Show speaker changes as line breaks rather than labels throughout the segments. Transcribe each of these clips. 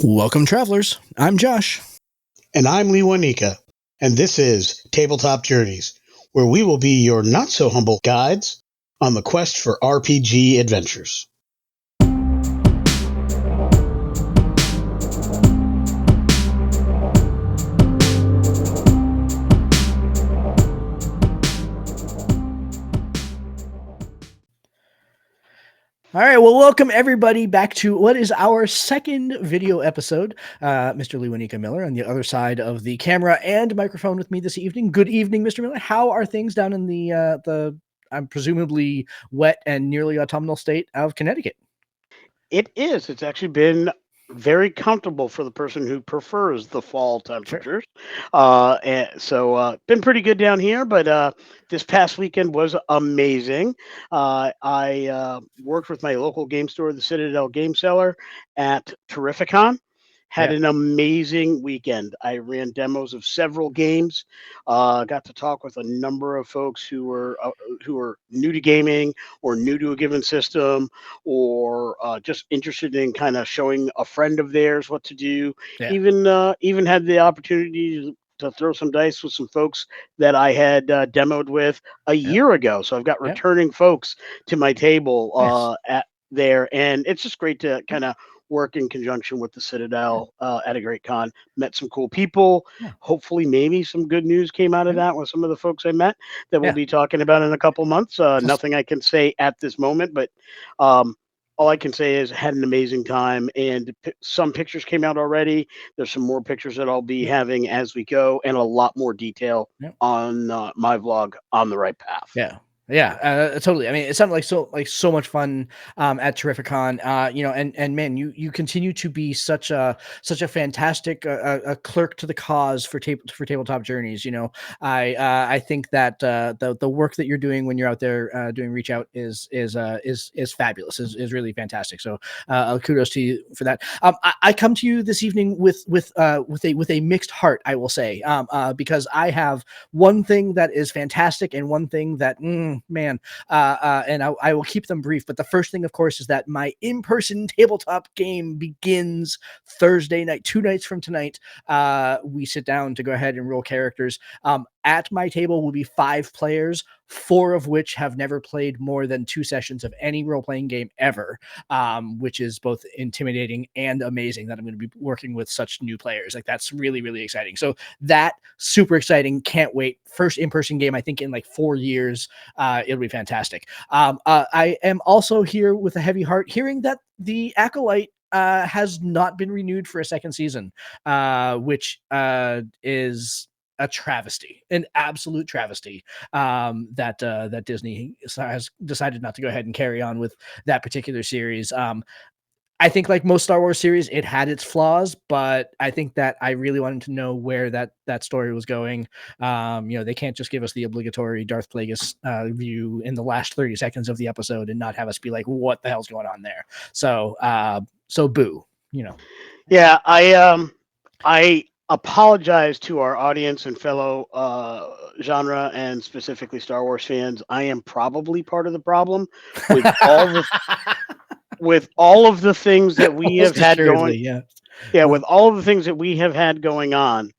Welcome, travelers. I'm Josh.
And I'm Lee Wanika, and this is Tabletop Journeys, where we will be your not so humble guides on the quest for RPG adventures.
All right, well, welcome everybody back to what is our second video episode. Mr. Lee Wanika Miller on the other side of the camera and microphone with me this evening. Good evening, Mr. Miller. How are things down in the I'm presumably wet and nearly autumnal state of Connecticut?
It is. It's actually been very comfortable for the person who prefers the fall temperatures. Been pretty good down here, but this past weekend was amazing. I worked with my local game store, the Citadel Game Cellar, at Terrificon. Had
Yeah.
an amazing weekend. I ran demos of several games. Got to talk with a number of folks who were new to gaming or new to a given system, or just interested in kind of showing a friend of theirs what to do.
Yeah.
Even had the opportunity to throw some dice with some folks that I had demoed with a
Yeah.
year ago. So I've got
Yeah.
returning folks to my table
Nice.
at there, and it's just great to kind of work in conjunction with the Citadel at a great con. Met some cool people.
Yeah.
Hopefully, maybe some good news came out of
Yeah.
that with some of the folks I met that we'll
Yeah.
be talking about in a couple months. Nothing I can say at this moment, but um, all I can say is had an amazing time, and some pictures came out already. There's some more pictures that I'll be
Yeah.
having as we go, and a lot more detail
Yeah.
on my vlog, On the Right Path.
Yeah. Yeah, totally. I mean, it sounded like so much fun at Terrificon. And man, you continue to be such a fantastic a clerk to the cause for tabletop journeys. I think that the work that you're doing when you're out there doing reach out is fabulous. Is really fantastic. So kudos to you for that. I come to you this evening with a mixed heart, I will say, because I have one thing that is fantastic and one thing that and I will keep them brief. But the first thing, of course, is that my in-person tabletop game begins Thursday night, 2 nights from tonight. We sit down to go ahead and roll characters. At my table will be 5 players, 4 of which have never played more than 2 sessions of any role-playing game ever, which is both intimidating and amazing that I'm going to be working with such new players. Like, that's really, really exciting. So that super exciting. Can't wait. First in-person game, I think, in like 4 years. It'll be fantastic. I am also here with a heavy heart, hearing that the Acolyte has not been renewed for a second season, which is a travesty, an absolute travesty, that Disney has decided not to go ahead and carry on with that particular series. I think, like most Star Wars series, it had its flaws, but I think that I really wanted to know where that story was going. They can't just give us the obligatory Darth Plagueis view in the last 30 seconds of the episode and not have us be like, what the hell's going on there? So boo,
Yeah, I apologize to our audience and fellow genre and specifically Star Wars fans. I am probably part of the problem with all of the things that we have
Almost
had
assuredly,
going.
yeah.
Yeah, with all of the things that we have had going on,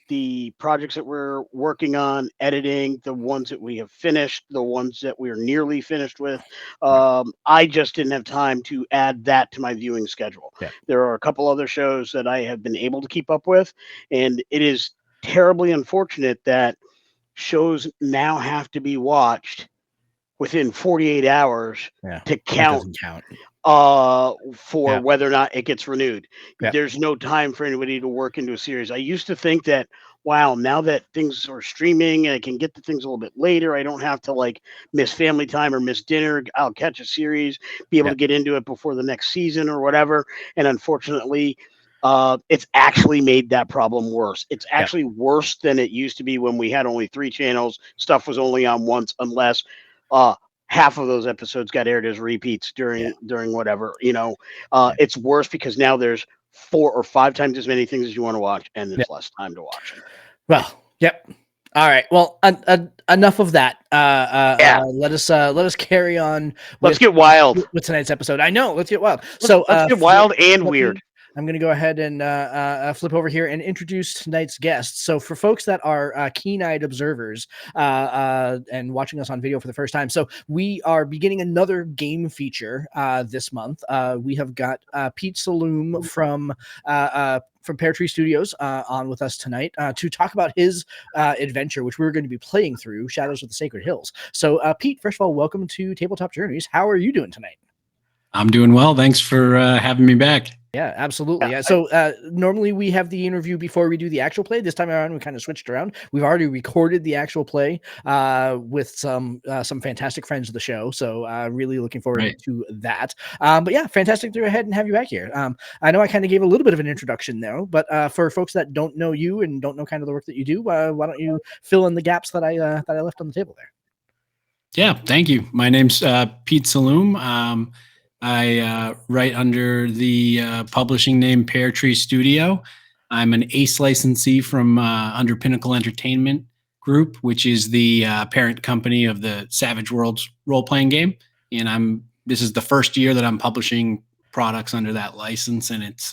the projects that we're working on, editing, the ones that we have finished, the ones that we're nearly finished with.
Yeah.
I just didn't have time to add that to my viewing schedule.
Yeah.
There are a couple other shows that I have been able to keep up with, and it is terribly unfortunate that shows now have to be watched within 48 hours
Yeah,
to
that
count
doesn't count.
for
Yeah.
whether or not it gets renewed.
Yeah.
There's no time for anybody to work into a series. I used to think that, wow, now that things are streaming and I can get the things a little bit later, I don't have to like miss family time or miss dinner. I'll catch a series, be able
Yeah.
to get into it before the next season or whatever. And unfortunately, it's actually made that problem worse. It's actually worse than it used to be when we had only 3 channels. Stuff was only on once, unless half of those episodes got aired as repeats during whatever. It's worse because now there's 4 or 5 times as many things as you want to watch, and there's less time to watch them.
Well, yep. All right. Well, enough of that. Let us carry on.
Let's get wild
with tonight's episode. I know. Let's get wild.
Let's get wild and weird.
I'm going to go ahead and flip over here and introduce tonight's guests. So, for folks that are keen-eyed observers and watching us on video for the first time, so we are beginning another game feature this month. We have got Pete Saloom from Pear Tree Studios on with us tonight to talk about his adventure, which we're going to be playing through, Shadows of the Sacred Hills. So, Pete, first of all, welcome to Tabletop Journeys. How are you doing tonight?
I'm doing well. Thanks for having me back.
Yeah, absolutely. Yeah. So normally we have the interview before we do the actual play. This time around, we kind of switched around. We've already recorded the actual play with some fantastic friends of the show. So really looking forward to that. But yeah, fantastic to go ahead and have you back here. I know I kind of gave a little bit of an introduction though, but for folks that don't know you and don't know kind of the work that you do, why don't you fill in the gaps that I left on the table there?
Yeah, thank you. My name's Pete Saloom. I write under the publishing name Pear Tree Studio. I'm an ACE licensee from under Pinnacle Entertainment Group, which is the parent company of the Savage Worlds role-playing game. And this is the first year that I'm publishing products under that license, and it's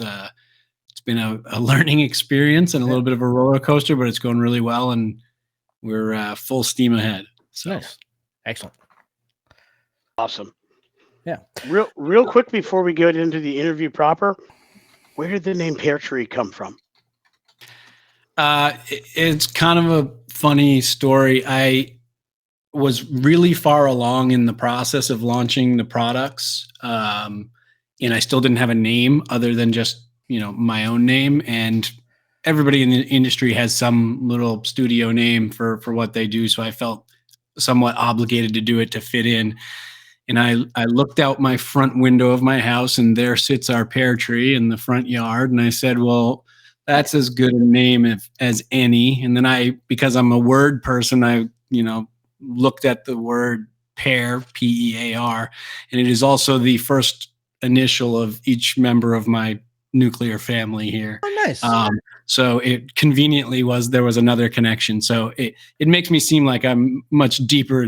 been a learning experience and a little bit of a roller coaster, but it's going really well, and we're full steam ahead. So
nice. Excellent.
Awesome.
Yeah.
Real quick before we get into the interview proper, where did the name Pear Tree come from?
It's kind of a funny story. I was really far along in the process of launching the products, and I still didn't have a name other than just my own name. And everybody in the industry has some little studio name for what they do, so I felt somewhat obligated to do it to fit in. And I looked out my front window of my house, and there sits our pear tree in the front yard. And I said, well, that's as good a name as any. And then because I'm a word person, I looked at the word pear, P-E-A-R, and it is also the first initial of each member of my nuclear family here.
Oh, nice.
So it conveniently there was another connection. So it makes me seem like I'm much deeper,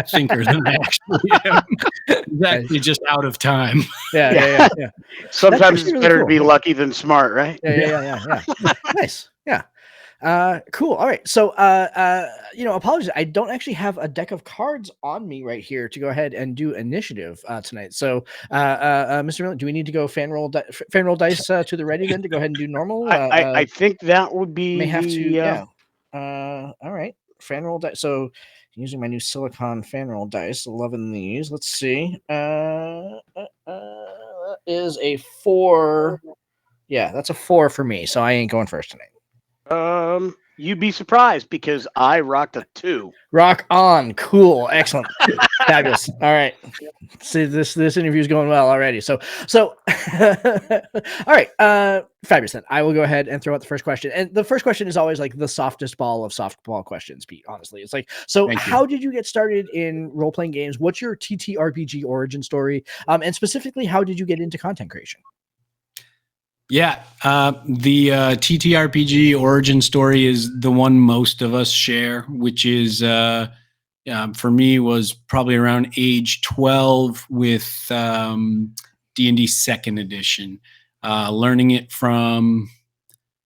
thinker than I actually am. It's actually just out of time.
Yeah.
Sometimes it's better to be lucky than smart, right?
Yeah. Nice. Yeah. Cool. All right. So, apologies. I don't actually have a deck of cards on me right here to go ahead and do initiative tonight. So, Mr. Miller, do we need to go fan roll dice to the ready then to go ahead and do normal?
I think that would be.
May have to. Yeah. All right. Fan roll dice. So, using my new silicon fan roll dice, loving these. Let's see. Is a 4. Yeah, that's a 4 for me. So I ain't going first tonight.
You'd be surprised because I rocked a 2.
Rock on. Cool. Excellent. Fabulous. All right. See, this interview is going well already. So all right. Fabulous. Then I will go ahead and throw out the first question. And the first question is always like the softest ball of softball questions, Pete. Honestly, it's like, so how did you get started in role-playing games? What's your TTRPG origin story? And specifically, how did you get into content creation?
Yeah, the TTRPG origin story is the one most of us share, which is for me was probably around age 12 with D&D 2nd edition, learning it from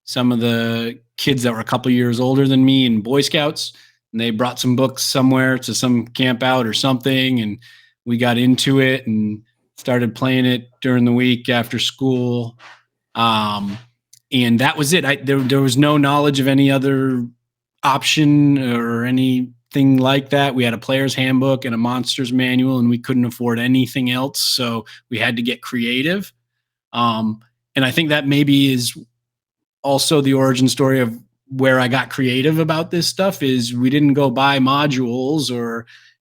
some of the kids that were a couple years older than me in Boy Scouts, and they brought some books somewhere to some camp out or something, and we got into it and started playing it during the week after school. And that was it. There was no knowledge of any other option or anything like that. We had a player's handbook and a monster's manual, and we couldn't afford anything else. So we had to get creative. And I think that maybe is also the origin story of where I got creative about this stuff. Is we didn't go buy modules,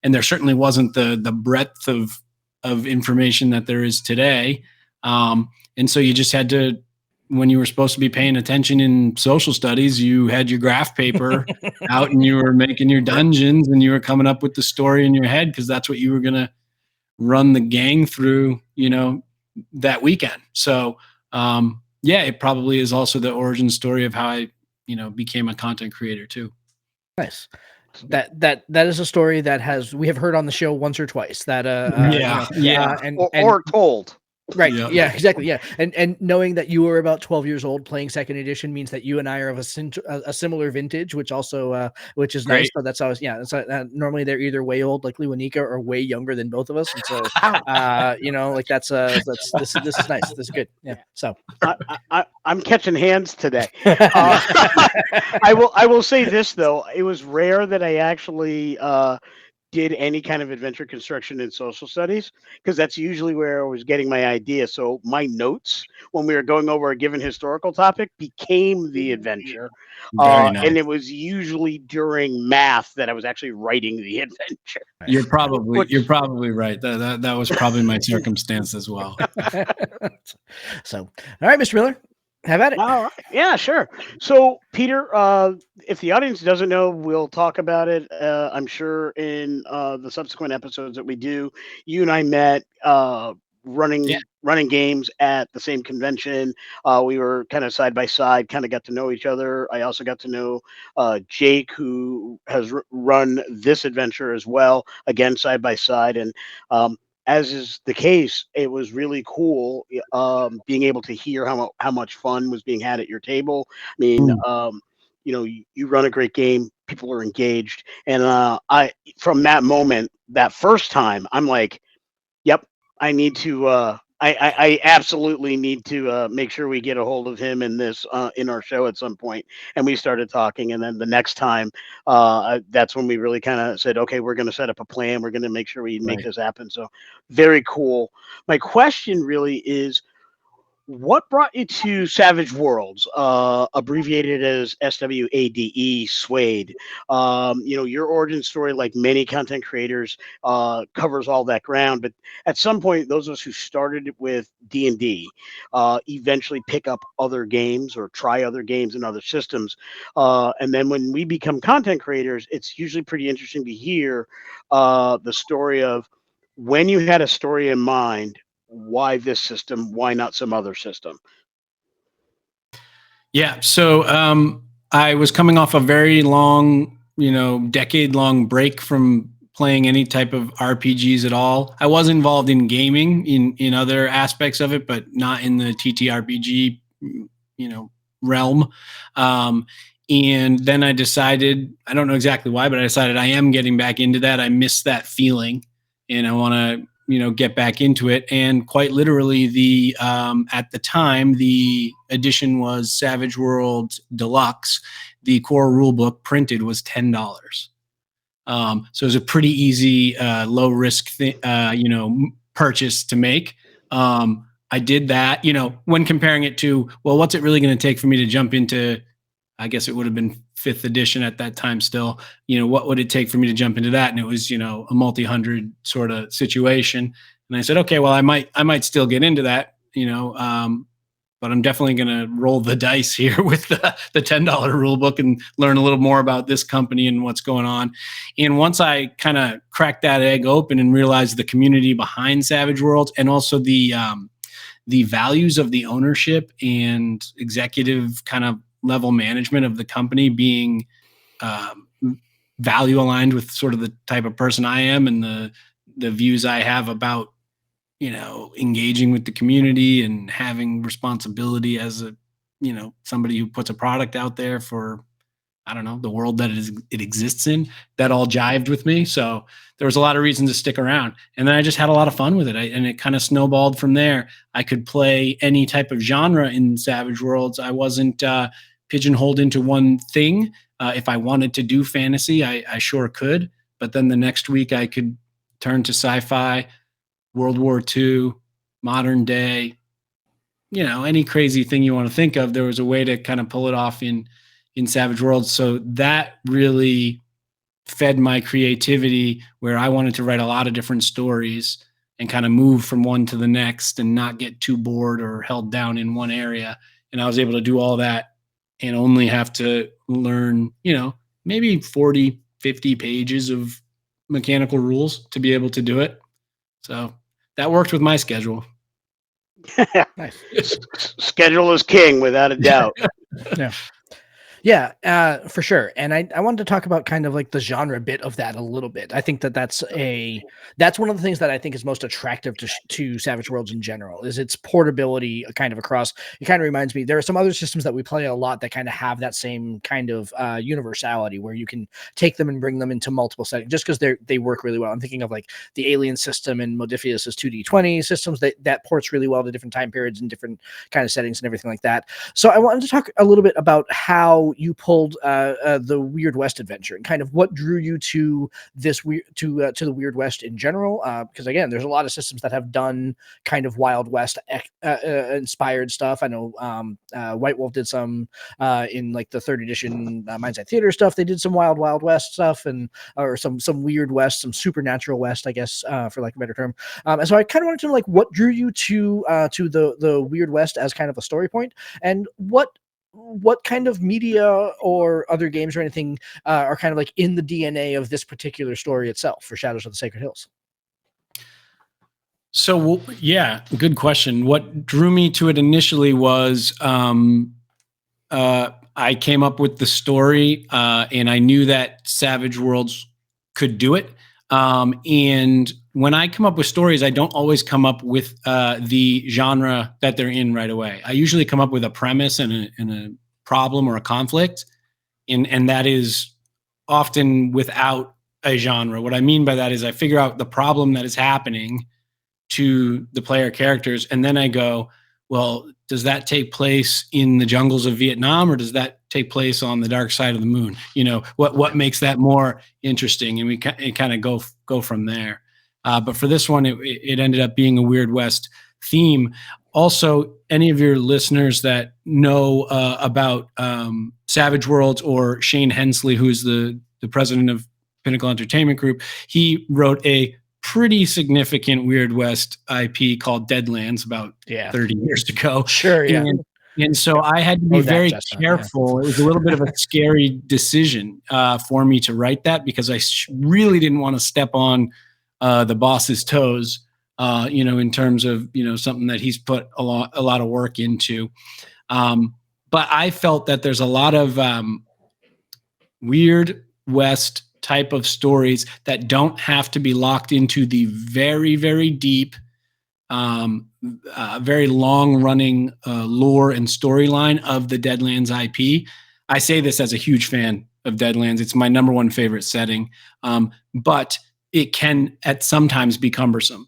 and there certainly wasn't the breadth of information that there is today. And so you just had to, when you were supposed to be paying attention in social studies, you had your graph paper out and you were making your dungeons and you were coming up with the story in your head because that's what you were going to run the gang through, that weekend. So, it probably is also the origin story of how I, became a content creator too.
Nice. That is a story that we have heard on the show once or twice. That
or told.
Right.
Yep.
Yeah, exactly. Yeah. And knowing that you were about 12 years old playing second edition means that you and I are of a similar vintage, which also which is nice.
Great.
So that's always yeah. So, normally they're either way old like Lewanika or way younger than both of us, and so you know, like that's this is nice. This is good. Yeah. So
I'm catching hands today. I will say this though, it was rare that I actually did any kind of adventure construction in social studies because that's usually where I was getting my idea. So my notes when we were going over a given historical topic became the adventure,
Very nice.
and it was usually during math that I was actually writing the adventure.
You're probably
Which-
right. That was probably my circumstance as well.
so all right, Mr. Miller, have at it.
All right. Yeah, sure. So, Peter, if the audience doesn't know, we'll talk about it. I'm sure in the subsequent episodes that we do. You and I met running
Yeah.
running games at the same convention. We were kind of side by side, kind of got to know each other. I also got to know Jake, who has run this adventure as well, again side by side, and as is the case, it was really cool being able to hear how much fun was being had at your table. I mean, you know, you run a great game, people are engaged, and I from that moment, that first time, I'm like, yep, I need to. I absolutely need to make sure we get a hold of him in this in our show at some point. And we started talking, and then the next time, that's when we really kind of said, okay, we're going to set up a plan. We're going to make sure we make
Right.
this happen. So very cool. My question really is, what brought you to Savage Worlds, abbreviated as SWADE, Suede? You know, your origin story, like many content creators, covers all that ground. But at some point, those of us who started with D&D eventually pick up other games or try other games and other systems. And then when we become content creators, it's usually pretty interesting to hear the story of when you had a story in mind, why this system, why not some other system?
Yeah. So I was coming off a very long, decade-long break from playing any type of RPGs at all. I was involved in gaming in other aspects of it, but not in the TTRPG, realm. And then I decided, I don't know exactly why, but I decided I am getting back into that. I miss that feeling, and I want to get back into it. And quite literally, the at the time, the edition was Savage World Deluxe. The core rulebook printed was $10. So it was a pretty easy, low risk purchase to make. I did that, when comparing it to, well, what's it really going to take for me to jump into, I guess it would have been 5th edition at that time still, what would it take for me to jump into that? And it was, a multi-hundred sort of situation. And I said, okay, well, I might still get into that, but I'm definitely going to roll the dice here with the $10 rule book and learn a little more about this company and what's going on. And once I kind of cracked that egg open and realized the community behind Savage Worlds and also the values of the ownership and executive kind of level management of the company being value aligned with sort of the type of person I am and the views I have about, engaging with the community and having responsibility as a, somebody who puts a product out there for, I don't know, the world that it exists in, that all jived with me. So there was a lot of reason to stick around. And then I just had a lot of fun with it. And it kind of snowballed from there. I could play any type of genre in Savage Worlds. I wasn't pigeonholed into one thing. If I wanted to do fantasy, I sure could. But then the next week I could turn to sci-fi, World War II, modern day, any crazy thing you want to think of. There was a way to kind of pull it off in Savage Worlds. So that really fed my creativity, where I wanted to write a lot of different stories and kind of move from one to the next and not get too bored or held down in one area. And I was able to do all that and only have to learn, maybe 40, 50 pages of mechanical rules to be able to do it. So that worked with my schedule.
Nice.
Schedule is king, without a doubt.
Yeah. Yeah, for sure. And I wanted to talk about kind of like the genre bit of that a little bit. I think that that's one of the things that I think is most attractive to Savage Worlds in general is its portability kind of across. It kind of reminds me, there are some other systems that we play a lot that kind of have that same kind of universality where you can take them and bring them into multiple settings just because they work really well. I'm thinking of like the Alien system and Modifius's 2D20 systems that ports really well to different time periods and different kind of settings and everything like that. So I wanted to talk a little bit about how you pulled the Weird West adventure and kind of what drew you to this to the Weird West in general. Because again, there's a lot of systems that have done kind of Wild West inspired stuff. I know White Wolf did some in like the third edition Mindset Theater stuff. They did some Wild West stuff and or some Weird West, some supernatural West, I guess, for like a better term. And so I kind of wanted to know like what drew you to the Weird West as kind of a story point, and what kind of media or other games or anything are kind of like in the DNA of this particular story itself for Shadows of the Sacred Hills?
So yeah, good question. What drew me to it initially was I came up with the story, and I knew that Savage Worlds could do it. And when I come up with stories, I don't always come up with the genre that they're in right away. I usually come up with a premise and a problem or a conflict, and that is often without a genre. What I mean by that is I figure out the problem that is happening to the player characters, and then I go, well, does that take place in the jungles of Vietnam, or does that take place on the dark side of the moon? You know, what makes that more interesting? And we kind of go from there. But for this one, it ended up being a Weird West theme. Also, any of your listeners that know about Savage Worlds or Shane Hensley, who's the president of Pinnacle Entertainment Group, he wrote a pretty significant Weird West IP called Deadlands about 30 years ago.
Sure, yeah.
And so I had to be very careful. It was a little bit of a scary decision for me to write that because I really didn't want to step on the boss's toes, in terms of, something that he's put a lot of work into. But I felt that there's a lot of Weird West type of stories that don't have to be locked into the very, very deep, very long running lore and storyline of the Deadlands IP. I say this as a huge fan of Deadlands. It's my number one favorite setting. But it can at sometimes be cumbersome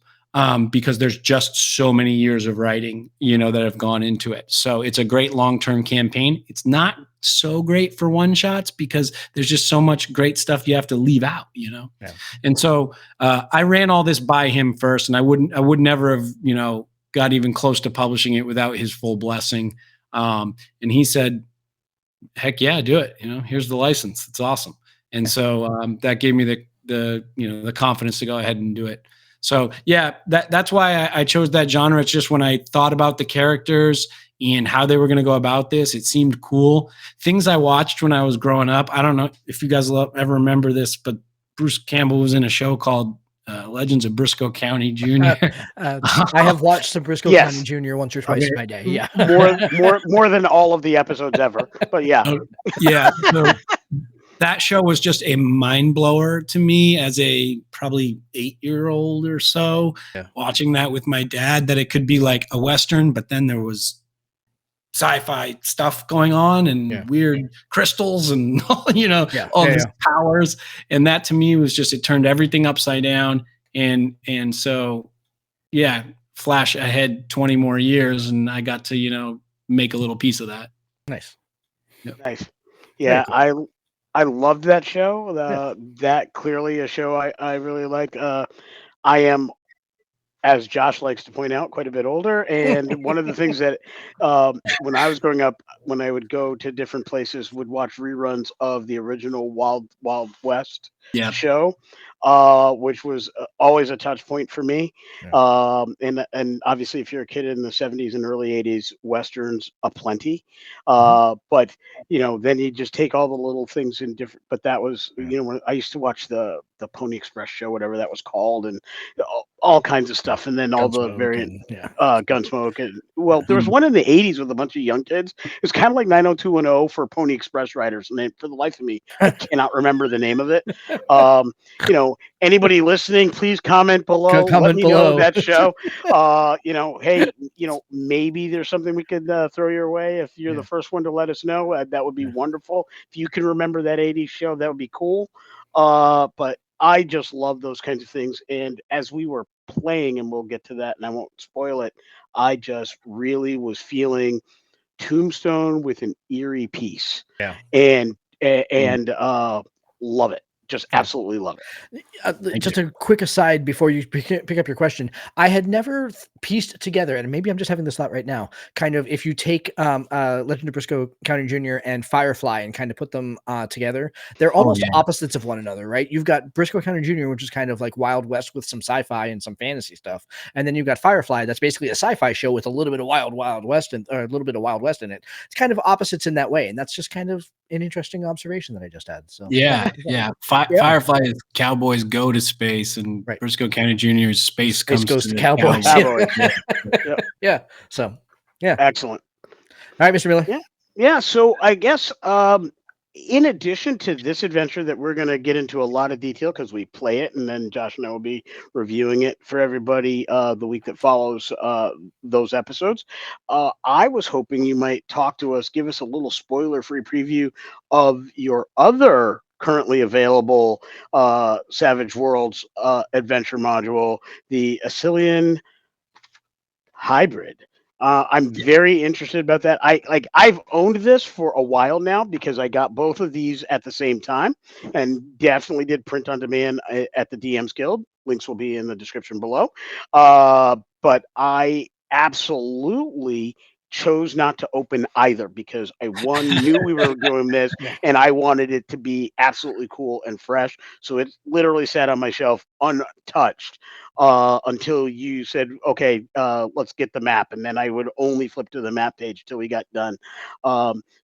because there's just so many years of writing, that have gone into it. So it's a great long-term campaign. It's not so great for one shots because there's just so much great stuff you have to leave out, Yeah. And so I ran all this by him first, and I would never have, got even close to publishing it without his full blessing. And he said, heck yeah, do it. Here's the license. It's awesome. And so that gave me the confidence to go ahead and do it. So yeah, that's why I chose that genre. It's just when I thought about the characters and how they were going to go about this, it seemed cool. Things I watched when I was growing up. I don't know if you guys ever remember this, but Bruce Campbell was in a show called Legends of Briscoe County Jr.
I have watched some Briscoe County Jr. once or twice in my day. Yeah,
more than all of the episodes ever. But yeah,
yeah. So that show was just a mind blower to me as a probably 8-year-old or so, watching that with my dad, that it could be like a Western, but then there was sci-fi stuff going on and weird crystals and, all these powers. And that to me was just, it turned everything upside down. And so, flash ahead 20 more years and I got to, make a little piece of that.
Nice.
Yep. Nice. Yeah. Cool. I loved that show. That clearly a show I really like. I am, as Josh likes to point out, quite a bit older. And one of the things that when I was growing up, when I would go to different places, would watch reruns of the original Wild West show, which was always a touch point for me. And obviously, if you're a kid in the 70s and early 80s, Westerns aplenty. But, then you just take all the little things in different, but that was, when I used to watch the Pony Express show, whatever that was called, and all kinds of stuff. stuff, and then all the
Gunsmoke
variant
and yeah.
Gunsmoke. And well, there was one in the '80s with a bunch of young kids. It was kind of like 90210 for Pony Express riders, and for the life of me, I cannot remember the name of it. You know, anybody listening, please comment below. Let
Comment
me know
below.
that show. You know, hey, you know, maybe there's something we could throw your way. If you're the first one to let us know, that would be wonderful. If you can remember that '80s show, that would be cool. But I just love those kinds of things. And as we were playing, and we'll get to that, and I won't spoil it, I just really was feeling Tombstone with an eerie peace.
Yeah.
And love it. Just absolutely love it.
Just a quick aside before you pick up your question. I had never pieced together, and maybe I'm just having this thought right now, kind of if you take Legend of Briscoe County Jr. and Firefly and kind of put them together, they're almost opposites of one another, right? You've got Briscoe County Jr., which is kind of like Wild West with some sci-fi and some fantasy stuff. And then you've got Firefly, that's basically a sci-fi show with a little bit of Wild West or a little bit of Wild West in it. It's kind of opposites in that way. And that's just kind of an interesting observation that I just had. So
yeah. Firefly is cowboys go to space, and Briscoe County Jr. is space
goes
to
to cowboys. Yeah. So yeah.
Excellent.
All right, Mr. Miller.
Yeah. So I guess in addition to this adventure that we're going to get into a lot of detail because we play it, and then Josh and I will be reviewing it for everybody the week that follows those episodes. I was hoping you might talk to us, give us a little spoiler-free preview of your other currently available Savage Worlds adventure module, the Assylian Hybrid. I'm very interested about that. I've owned this for a while now because I got both of these at the same time, and definitely did print on demand at the DM's Guild. Links will be in the description below. But I absolutely chose not to open either because I knew we were doing this, and I wanted it to be absolutely cool and fresh. So it literally sat on my shelf untouched until you said, okay, let's get the map. And then I would only flip to the map page till we got done.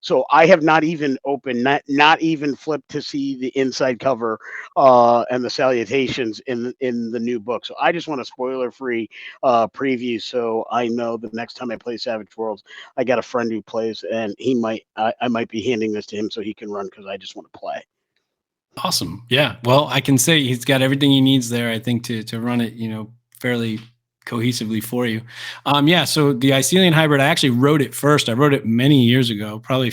So I have not even opened, not even flipped to see the inside cover and the salutations in the new book. So I just want a spoiler-free preview, so I know the next time I play Savage Worlds, I got a friend who plays, and I might be handing this to him so he can run because I just want to play.
Awesome. Yeah. Well, I can say he's got everything he needs there, I think, to run it, fairly cohesively for you. So the Icelian Hybrid, I actually wrote it first. I wrote it many years ago, probably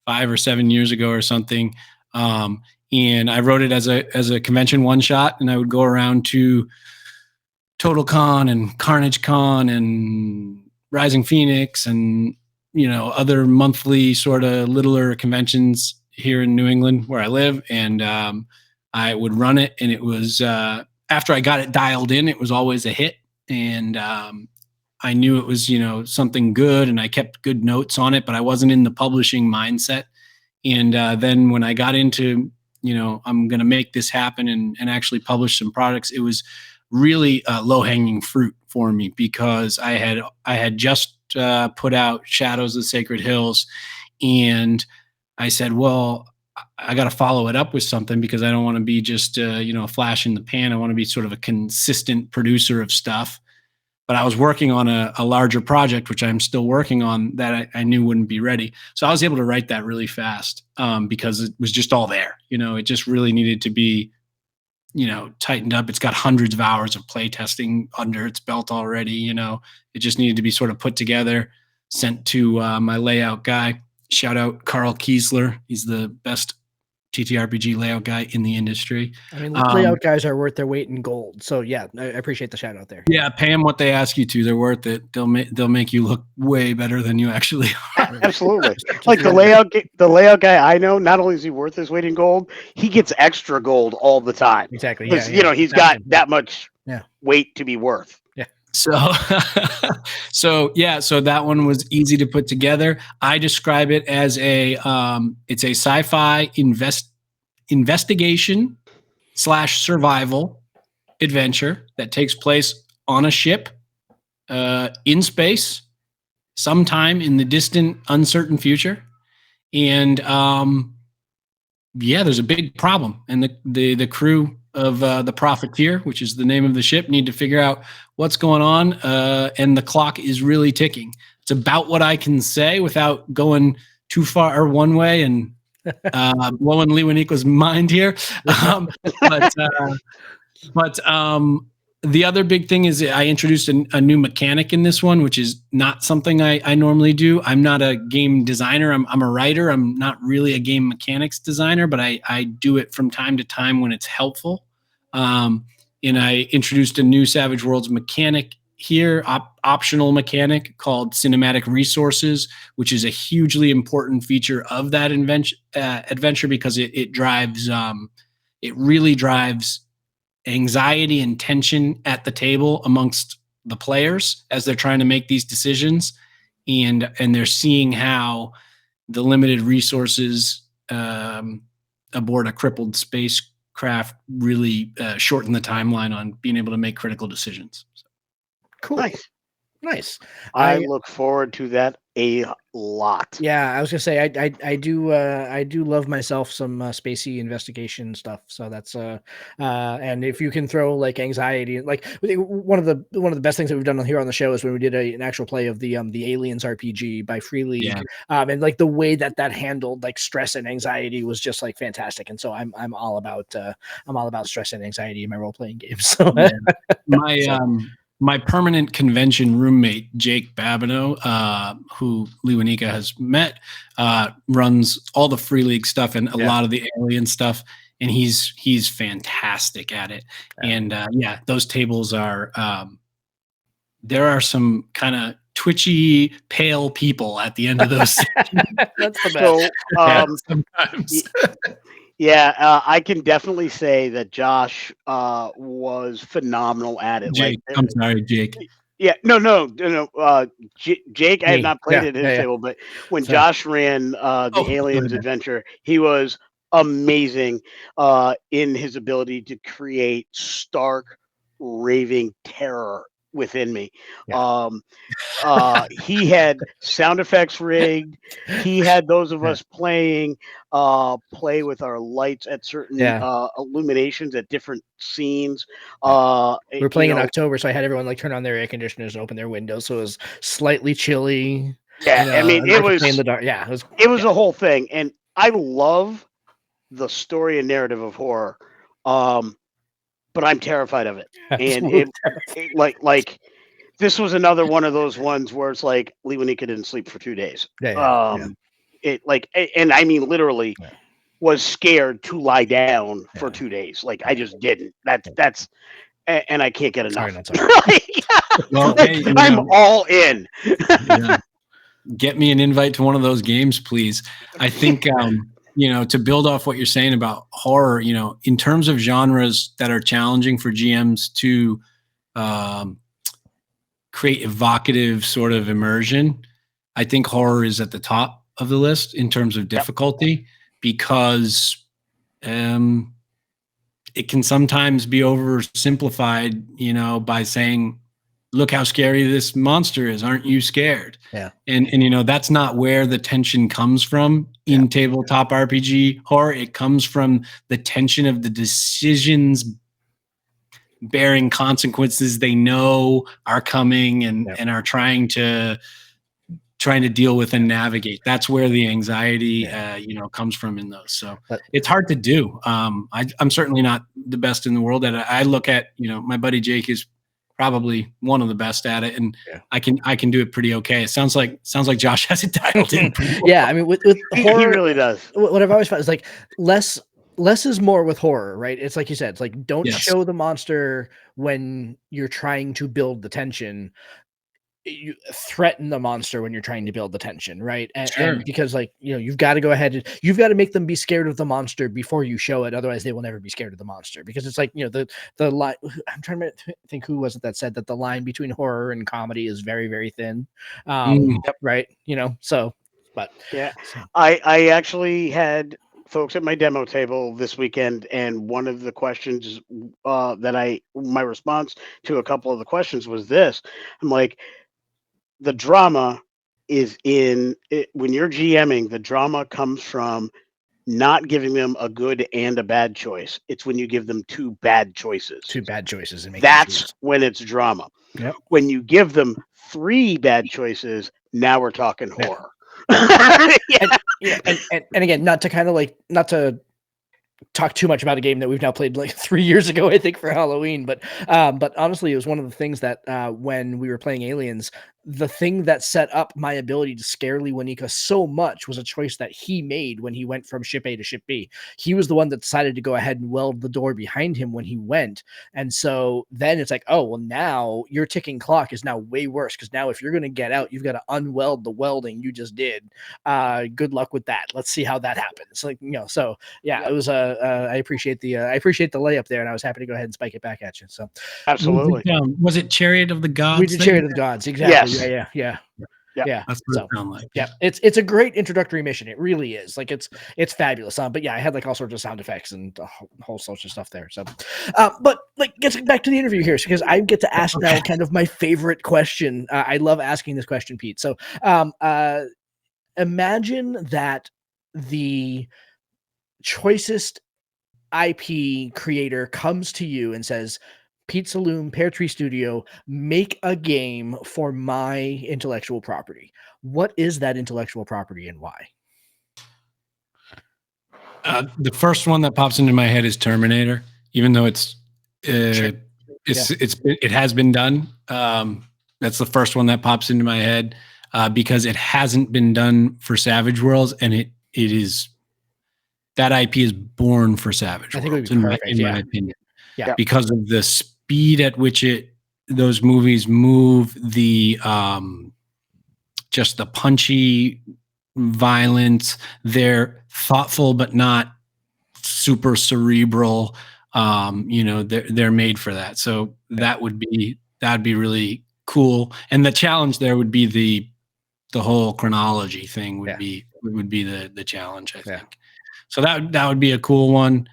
5 or 7 years ago or something. And I wrote it as a convention one shot, and I would go around to Total Con and Carnage Con and Rising Phoenix and, other monthly sort of littler conventions here in New England where I live. And I would run it, and it was, after I got it dialed in, it was always a hit. And I knew it was, something good, and I kept good notes on it, but I wasn't in the publishing mindset. And then when I got into, I'm going to make this happen and actually publish some products, it was really low-hanging fruit for me because I had just put out Shadows of the Sacred Hills, and I said, well, I got to follow it up with something because I don't want to be just a flash in the pan. I want to be sort of a consistent producer of stuff. But I was working on a larger project, which I'm still working on, that I knew wouldn't be ready. So I was able to write that really fast because it was just all there. It just really needed to be, tightened up. It's got hundreds of hours of play testing under its belt already. It just needed to be sort of put together, sent to my layout guy. Shout out Carl Kiesler. He's the best TTRPG layout guy in the industry.
I mean, layout guys are worth their weight in gold. So yeah, I appreciate the shout out there.
Yeah, pay them what they ask you to. They're worth it. They'll make you look way better than you actually are.
Absolutely. Like the layout guy I know, not only is he worth his weight in gold, he gets extra gold all the time.
Exactly.
Yeah, he's got that much weight to be worth.
Yeah.
So that one was easy to put together. I describe it as it's a sci-fi investigation / survival adventure that takes place on a ship in space sometime in the distant, uncertain future. And there's a big problem, and the crew of the Profiteer, which is the name of the ship, need to figure out what's going on, and the clock is really ticking. It's about what I can say without going too far one way and blowing Liwanika's mind here. But the other big thing is I introduced a new mechanic in this one, which is not something I normally do. I'm not a game designer. I'm a writer. I'm not really a game mechanics designer, but I do it from time to time when it's helpful. And I introduced a new Savage Worlds mechanic here, optional mechanic called cinematic resources, which is a hugely important feature of that adventure because it drives, it really drives anxiety and tension at the table amongst the players as they're trying to make these decisions, and they're seeing how the limited resources aboard a crippled spacecraft really shorten the timeline on being able to make critical decisions. So.
Cool. Nice.
I look forward to that a lot.
Yeah, I was gonna say I do love myself some spacey investigation stuff. So that's and if you can throw like anxiety, like one of the best things that we've done here on the show is when we did an actual play of the Aliens RPG by Free League, and like the way that handled like stress and anxiety was just like fantastic. And so I'm all about stress and anxiety in my role playing games. So
my permanent convention roommate, Jake Babineau, who Liwanika has met, runs all the Free League stuff and a lot of the alien stuff, and he's fantastic at it. And those tables are there are some kind of twitchy, pale people at the end of those.
That's the best.
So,
sometimes.
I can definitely say that Josh was phenomenal at it.
Jake, I'm sorry, Jake.
Yeah, no. Jake, I have not played at his table, but when Josh ran the Aliens adventure, he was amazing in his ability to create stark, raving terror within me. He had sound effects rigged. He had those of us playing play with our lights at certain illuminations at different scenes.
We're playing in October, so I had everyone like turn on their air conditioners and open their windows, so it was slightly chilly.
I mean, it was
in the dark.
It was a whole thing, and I love the story and narrative of horror. But I'm terrified of it. And like this was another one of those ones where it's like Liwanika didn't sleep for 2 days. It like, and I mean literally was scared to lie down for 2 days. Like I just didn't. That's and I can't get enough. I'm all in.
Get me an invite to one of those games, please. I think to build off what you're saying about horror, in terms of genres that are challenging for GMs to create evocative sort of immersion, I think horror is at the top of the list in terms of difficulty because it can sometimes be oversimplified, by saying, look how scary this monster is. Aren't you scared?
Yeah.
And that's not where the tension comes from in tabletop RPG horror. It comes from the tension of the decisions bearing consequences they know are coming and are trying to deal with and navigate. That's where the anxiety, comes from in those. So it's hard to do. I'm certainly not the best in the world at it. I look at, my buddy Jake is probably one of the best at it, and I can do it pretty okay. It sounds like Josh has it dialed in.
Yeah, I mean, with horror,
he really does.
What I've always found is like less is more with horror, right? It's like you said, it's like don't show the monster when you're trying to build the tension. You threaten the monster when you're trying to build the tension, right? And because like you've got to go ahead and you've got to make them be scared of the monster before you show it, otherwise they will never be scared of the monster. Because it's like the line, I'm trying to think who was it that said that the line between horror and comedy is very, very thin. Right, so but
I actually had folks at my demo table this weekend, and one of the questions my response to a couple of the questions was this. I'm like, the drama is in it, when you're GMing, the drama comes from not giving them a good and a bad choice. It's when you give them two bad choices.
Two bad choices and make
That's when it's drama.
Yep.
When you give them three bad choices, now we're talking horror.
And again, not to talk too much about a game that we've now played like 3 years ago, I think, for Halloween. But honestly, it was one of the things that when we were playing Aliens, the thing that set up my ability to scare Lee Wanika so much was a choice that he made when he went from ship A to ship B. He was the one that decided to go ahead and weld the door behind him when he went. And so then it's like, oh, well, now your ticking clock is now way worse, because now if you're going to get out, you've got to unweld the welding you just did. Good luck with that. Let's see how that happens. Like, so yeah, it was I appreciate the layup there, and I was happy to go ahead and spike it back at you. So
absolutely.
Was it Chariot of the Gods?
We did Chariot of the Gods, exactly.
Yes.
Yeah.
That's what it sounded like.
Yeah, it's a great introductory mission. It really is. Like it's fabulous. But yeah, I had like all sorts of sound effects and a whole sorts of stuff there. So, but like getting back to the interview here, because I get to ask now kind of my favorite question. I love asking this question, Pete. So, imagine that the choicest IP creator comes to you and says, Pete Saloom, Pear Tree Studio, make a game for my intellectual property. What is that intellectual property and why?
The first one that pops into my head is Terminator, even though it has been done. That's the first one that pops into my head because it hasn't been done for Savage Worlds, and it is that IP is born for Savage Worlds. I think it would be perfect, in my opinion.
Yeah,
because of the speed at which those movies move, the just the punchy violence. They're thoughtful but not super cerebral. They're made for that. So that'd be really cool. And the challenge there would be the whole chronology thing would be the challenge, I think. So that would be a cool one.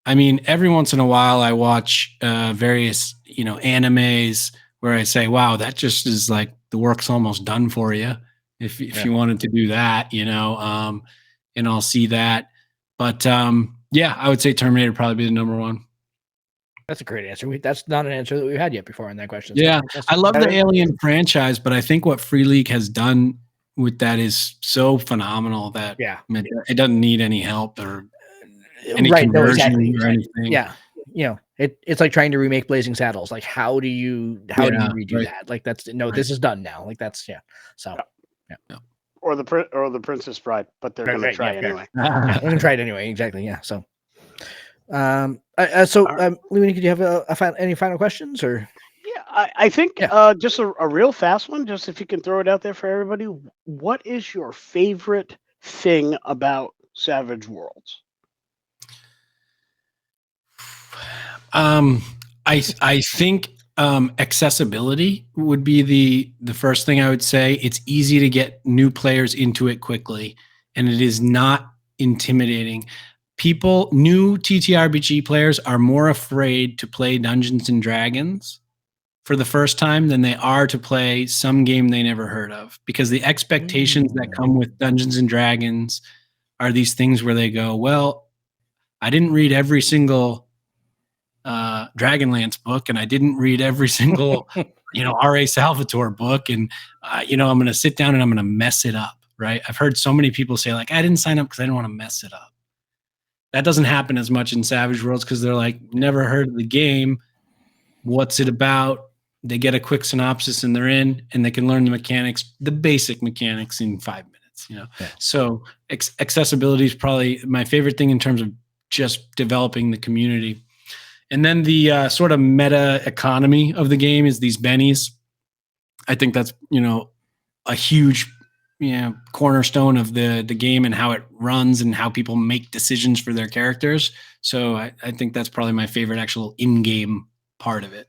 I mean, every once in a while I watch various, animes where I say, wow, that just is like the work's almost done for you. If you wanted to do that, and I'll see that. But I would say Terminator would probably be the number one.
That's a great answer. That's not an answer that we've had yet before on that question.
Yeah, I love the Alien franchise, but I think what Free League has done with that is so phenomenal that it doesn't need any help or any conversion or anything.
Yeah. It's like trying to remake Blazing Saddles. Like, how do you redo that? Like, this is done now. Like, that's So,
Or the Princess Bride, but they're going to try anyway.
They're going to try it anyway. Exactly. Yeah. So, Louie, could you have any final questions or?
Yeah, I think just a real fast one. Just if you can throw it out there for everybody. What is your favorite thing about Savage Worlds?
I think accessibility would be the first thing I would say. It's easy to get new players into it quickly, and it is not intimidating. New TTRPG players are more afraid to play Dungeons and Dragons for the first time than they are to play some game they never heard of, because the expectations that come with Dungeons and Dragons are these things where they go, well, I didn't read every single Dragonlance book, and I didn't read every single R.A. Salvatore book, and I'm going to sit down and I'm going to mess it up, right? I've heard so many people say, like, I didn't sign up because I didn't want to mess it up. That doesn't happen as much in Savage Worlds because they're like, never heard of the game. What's it about? They get a quick synopsis and they're in, and they can learn the basic mechanics in 5 minutes. So accessibility is probably my favorite thing in terms of just developing the community. And then the sort of meta economy of the game is these bennies. I think that's, a huge, cornerstone of the game and how it runs and how people make decisions for their characters. So I think that's probably my favorite actual in-game part of it.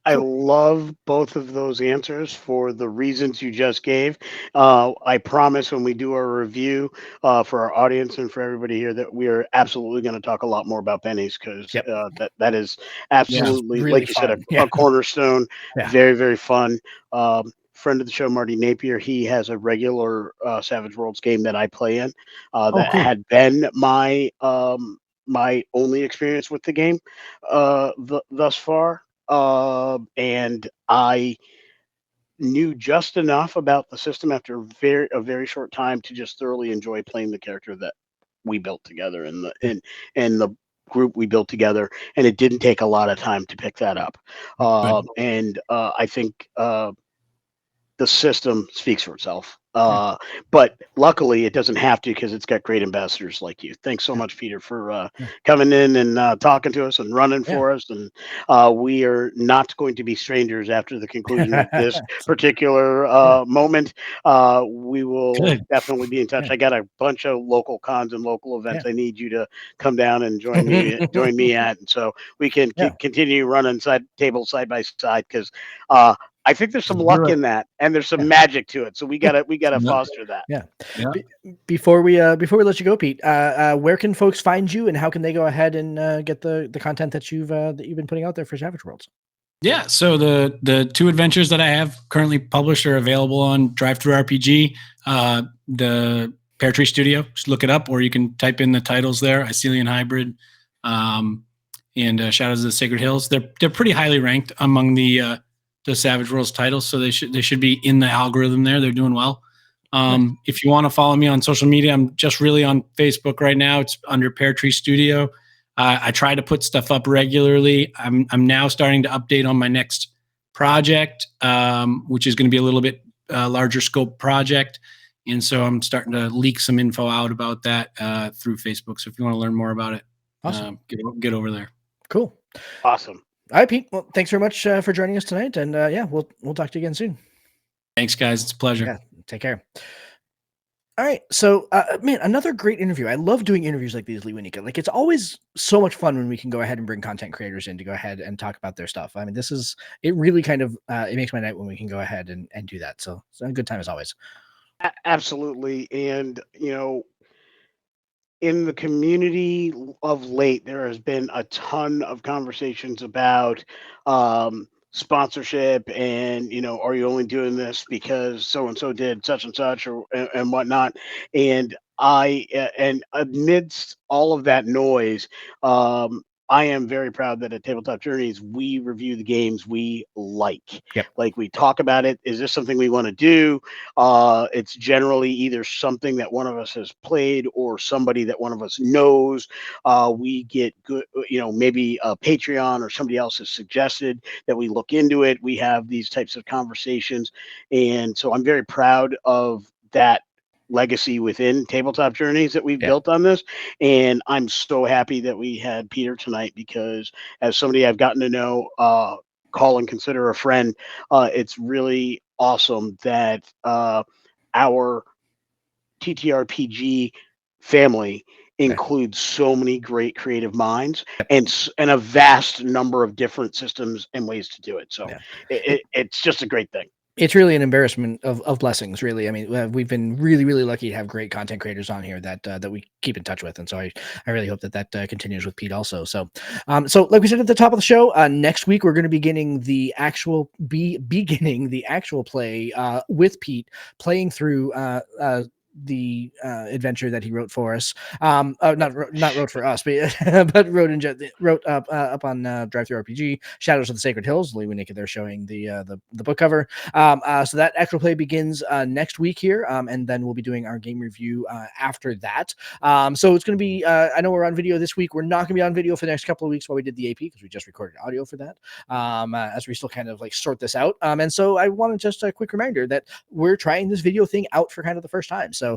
I love both of those answers for the reasons you just gave. I promise when we do our review for our audience and for everybody here that we are absolutely going to talk a lot more about bennies, because that is absolutely, really like you said, a cornerstone. Very, very fun. friend of the show, Marty Napier, he has a regular Savage Worlds game that I play in.
Oh,
That
cool.
had been my only experience with the game thus far, and I knew just enough about the system after a very short time to just thoroughly enjoy playing the character that we built together and the group we built together, and it didn't take a lot of time to pick that up.
Good.
And I think the system speaks for itself.
Yeah.
But luckily, it doesn't have to because it's got great ambassadors like you. Thanks so
Yeah.
much, Peter, for
Yeah.
coming in and talking to us and running
Yeah.
for us. And we are not going to be strangers after the conclusion of this particular moment. We will
Good.
definitely be in touch.
Yeah.
I got a bunch of local cons and local events.
Yeah.
I need you to come down and join me at, and so we can
Yeah.
continue running tables side by side because I think there's some
Let's
luck
do it.
in that, and there's some
Yeah.
magic to it. So we gotta
Yeah.
foster that.
Yeah.
Yeah.
Before we let you go, Pete, where can folks find you, and how can they go ahead and get the content that you've been putting out there for Savage Worlds?
Yeah, so the two adventures that I have currently published are available on Drive Through RPG, the Pear Tree Studio. Just look it up, or you can type in the titles there: Icelian Hybrid, and Shadows of the Sacred Hills. They're pretty highly ranked among the Savage Worlds titles, so they should be in the algorithm there. They're doing well. If you want to follow me on social media, I'm just really on Facebook right now. It's under Pear Tree Studio. I try to put stuff up regularly. I'm now starting to update on my next project, which is going to be a little bit larger scope project. And so I'm starting to leak some info out about that through Facebook. So if you want to learn more about it,
Awesome.
Get over there.
Cool.
Awesome.
All right, Pete. Well, thanks very much for joining us tonight, and yeah, we'll talk to you again soon.
Thanks, guys. It's a pleasure.
Yeah. Take care. All right. So, man, another great interview. I love doing interviews like these, Lee Winika. Like, it's always so much fun when we can go ahead and bring content creators in to go ahead and talk about their stuff. I mean, it really kind of, it makes my night when we can go ahead and do that. So it's a good time as always.
Absolutely. And, in the community of late, there has been a ton of conversations about sponsorship and, are you only doing this because so and so did such and such or and whatnot. And and amidst all of that noise, I am very proud that at Tabletop Journeys we review the games we like.
Yep.
Like, we talk about it. Is this something we want to do? It's generally either something that one of us has played or somebody that one of us knows. We get good, maybe a Patreon or somebody else has suggested that we look into it. We have these types of conversations. And so I'm very proud of that legacy within Tabletop Journeys that we've
Yeah.
built on this. And I'm so happy that we had Peter tonight because, as somebody I've gotten to know, call and consider a friend, it's really awesome that our TTRPG family includes so many great creative minds and a vast number of different systems and ways to do it. So
Yeah.
it's just a great thing.
It's really an embarrassment of blessings, really. I mean, we've been really, really lucky to have great content creators on here that we keep in touch with, and so I really hope that continues with Pete also. So, so like we said at the top of the show, next week we're going to be beginning the actual play with Pete, playing through the adventure that he wrote for us. Not wrote for us, but wrote up on Drive Through RPG, Shadows of the Sacred Hills. Lee Winika there showing the book cover. So that actual play begins next week here, and then we'll be doing our game review after that. So it's going to be. I know we're on video this week. We're not going to be on video for the next couple of weeks while we did the AP because we just recorded audio for that. As we still kind of like sort this out. And so I wanted just a quick reminder that we're trying this video thing out for kind of the first time. So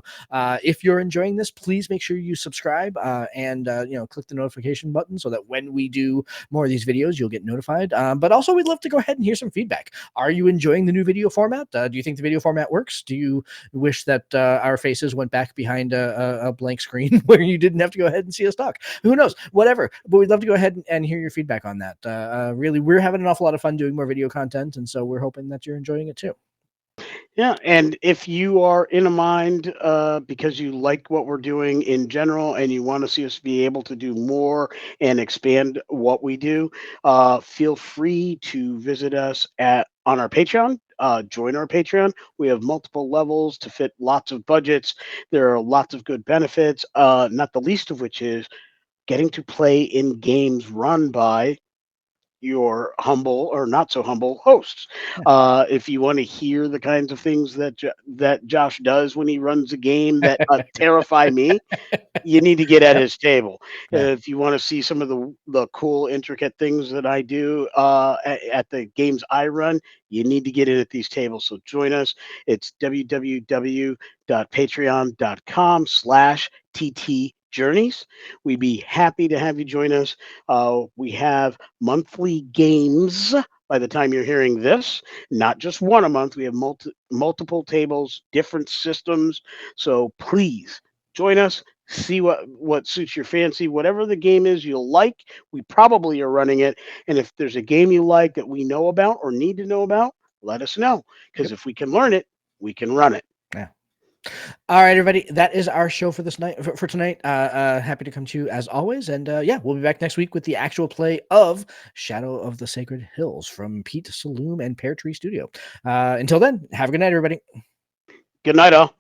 if you're enjoying this, please make sure you subscribe and click the notification button so that when we do more of these videos, you'll get notified. But also, we'd love to go ahead and hear some feedback. Are you enjoying the new video format? Do you think the video format works? Do you wish that our faces went back behind a blank screen where you didn't have to go ahead and see us talk? Who knows? Whatever. But we'd love to go ahead and hear your feedback on that. Really, we're having an awful lot of fun doing more video content, and so we're hoping that you're enjoying it too.
Yeah, and if you are in a mind because you like what we're doing in general and you want to see us be able to do more and expand what we do, feel free to visit us at on our Patreon. Join our Patreon. We have multiple levels to fit lots of budgets. There are lots of good benefits, not the least of which is getting to play in games run by your humble or not so humble hosts. If you want to hear the kinds of things that that Josh does when he runs a game that terrify me, you need to get at his table.
Yeah.
If you want to see some of the cool, intricate things that I do at the games I run, you need to get in at these tables. So join us. It's www.patreon.com/TT Journeys. We'd be happy to have you join us. We have monthly games by the time you're hearing this, not just one a month. We have multiple tables, different systems. So please join us, see what suits your fancy. Whatever the game is you'll like, we probably are running it. And if there's a game you like that we know about or need to know about, let us know, because
Yep.
if we can learn it, we can run it.
Yeah. All right, everybody. That is our show for this night. For tonight. Happy to come to you as always, and yeah, we'll be back next week with the actual play of Shadow of the Sacred Hills from Pete Saloom and Pear Tree Studio. Until then, have a good night, everybody.
Good night, all.